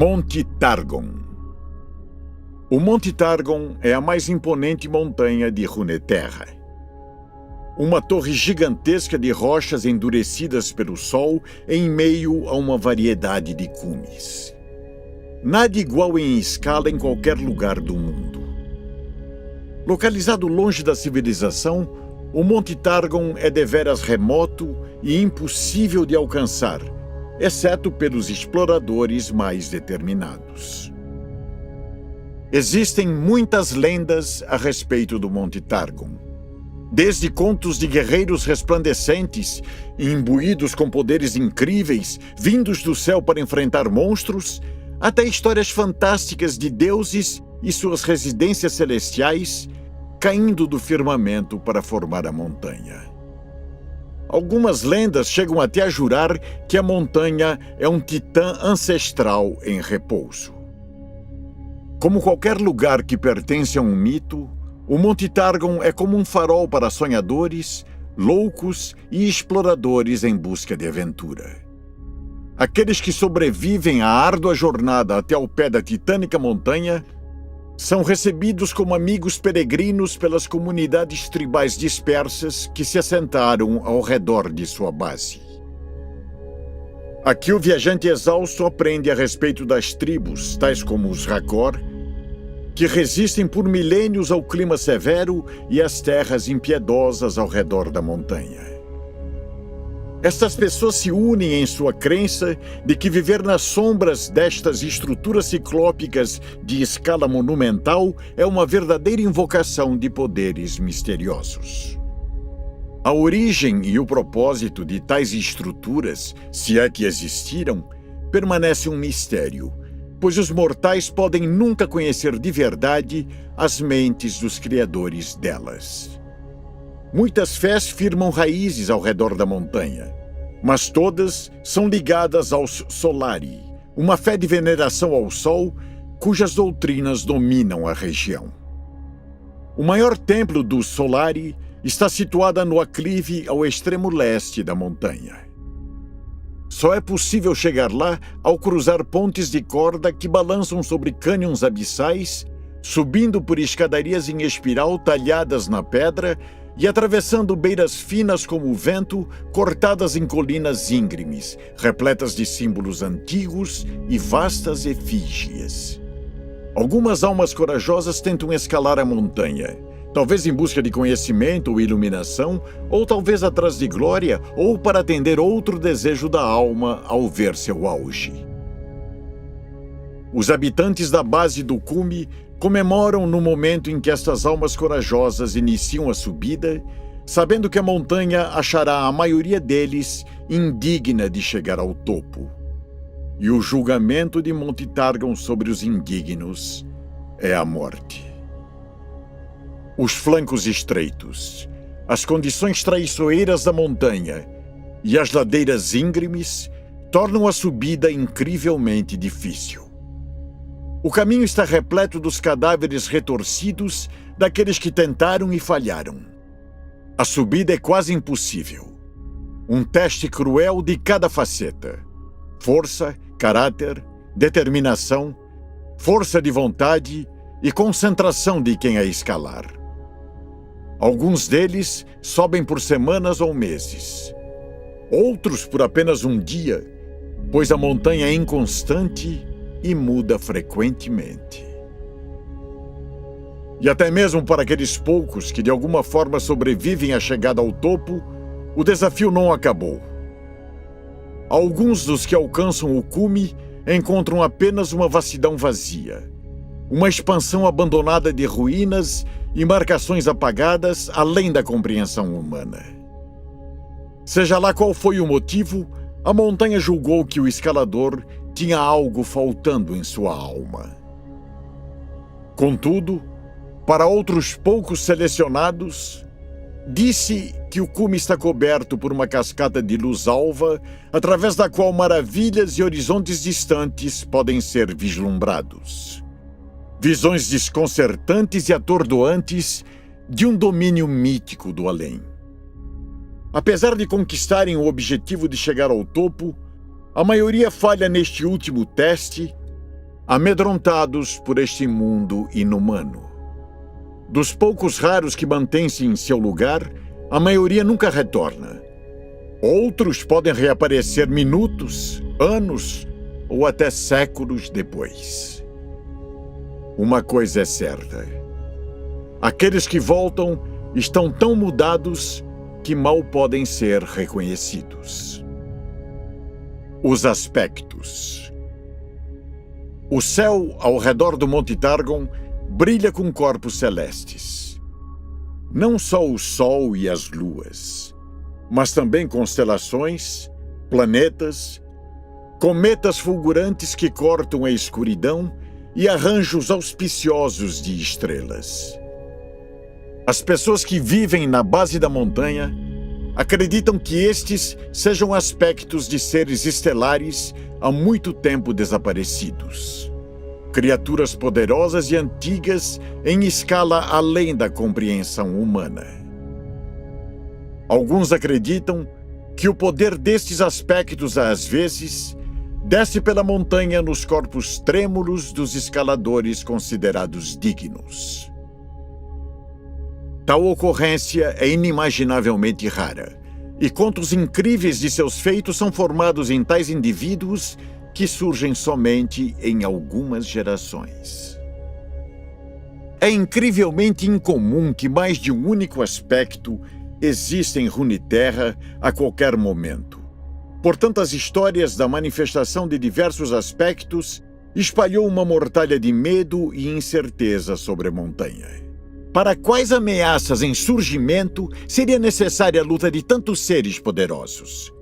Monte Targon. O Monte Targon é a mais imponente montanha de Runeterra. Uma torre gigantesca de rochas endurecidas pelo sol em meio a uma variedade de cumes. Nada igual em escala em qualquer lugar do mundo. Localizado longe da civilização, o Monte Targon é deveras remoto e impossível de alcançar, exceto pelos exploradores mais determinados. Existem muitas lendas a respeito do Monte Targon. Desde contos de guerreiros resplandecentes, imbuídos com poderes incríveis, vindos do céu para enfrentar monstros, até histórias fantásticas de deuses e suas residências celestiais caindo do firmamento para formar a montanha. Algumas lendas chegam até a jurar que a montanha é um titã ancestral em repouso. Como qualquer lugar que pertence a um mito, o Monte Targon é como um farol para sonhadores, loucos e exploradores em busca de aventura. Aqueles que sobrevivem à árdua jornada até ao pé da titânica montanha são recebidos como amigos peregrinos pelas comunidades tribais dispersas que se assentaram ao redor de sua base. Aqui o viajante exausto aprende a respeito das tribos, tais como os Rakor, que resistem por milênios ao clima severo e às terras impiedosas ao redor da montanha. Estas pessoas se unem em sua crença de que viver nas sombras destas estruturas ciclópicas de escala monumental é uma verdadeira invocação de poderes misteriosos. A origem e o propósito de tais estruturas, se é que existiram, permanece um mistério, pois os mortais podem nunca conhecer de verdade as mentes dos criadores delas. Muitas fés firmam raízes ao redor da montanha, mas todas são ligadas aos Solari, uma fé de veneração ao sol cujas doutrinas dominam a região. O maior templo dos Solari está situado no aclive ao extremo leste da montanha. Só é possível chegar lá ao cruzar pontes de corda que balançam sobre cânions abissais, subindo por escadarias em espiral talhadas na pedra e atravessando beiras finas como o vento, cortadas em colinas íngremes, repletas de símbolos antigos e vastas efígies. Algumas almas corajosas tentam escalar a montanha, talvez em busca de conhecimento ou iluminação, ou talvez atrás de glória, ou para atender outro desejo da alma ao ver seu auge. Os habitantes da base do cume comemoram no momento em que estas almas corajosas iniciam a subida, sabendo que a montanha achará a maioria deles indigna de chegar ao topo. E o julgamento de Monte Targon sobre os indignos é a morte. Os flancos estreitos, as condições traiçoeiras da montanha e as ladeiras íngremes tornam a subida incrivelmente difícil. O caminho está repleto dos cadáveres retorcidos daqueles que tentaram e falharam. A subida é quase impossível. Um teste cruel de cada faceta: força, caráter, determinação, força de vontade e concentração de quem a escalar. Alguns deles sobem por semanas ou meses. Outros por apenas um dia, pois a montanha é inconstante e muda frequentemente. E até mesmo para aqueles poucos que de alguma forma sobrevivem à chegada ao topo, o desafio não acabou. Alguns dos que alcançam o cume encontram apenas uma vastidão vazia, uma expansão abandonada de ruínas e marcações apagadas além da compreensão humana. Seja lá qual foi o motivo, a montanha julgou que o escalador tinha algo faltando em sua alma. Contudo, para outros poucos selecionados, disse que o cume está coberto por uma cascata de luz alva, através da qual maravilhas e horizontes distantes podem ser vislumbrados. Visões desconcertantes e atordoantes de um domínio mítico do além. Apesar de conquistarem o objetivo de chegar ao topo, a maioria falha neste último teste amedrontados por este mundo inumano. Dos poucos raros que mantêm-se em seu lugar, a maioria nunca retorna. Outros podem reaparecer minutos, anos ou até séculos depois. Uma coisa é certa: aqueles que voltam estão tão mudados que mal podem ser reconhecidos. Os aspectos. O céu ao redor do Monte Targon brilha com corpos celestes. Não só o Sol e as luas, mas também constelações, planetas, cometas fulgurantes que cortam a escuridão e arranjos auspiciosos de estrelas. As pessoas que vivem na base da montanha acreditam que estes sejam aspectos de seres estelares há muito tempo desaparecidos. Criaturas poderosas e antigas em escala além da compreensão humana. Alguns acreditam que o poder destes aspectos, às vezes, desce pela montanha nos corpos trêmulos dos escaladores considerados dignos. Tal ocorrência é inimaginavelmente rara, e contos incríveis de seus feitos são formados em tais indivíduos que surgem somente em algumas gerações. É incrivelmente incomum que mais de um único aspecto exista em Runeterra a qualquer momento. Portanto, as histórias da manifestação de diversos aspectos espalhou uma mortalha de medo e incerteza sobre a montanha. Para quais ameaças em surgimento seria necessária a luta de tantos seres poderosos?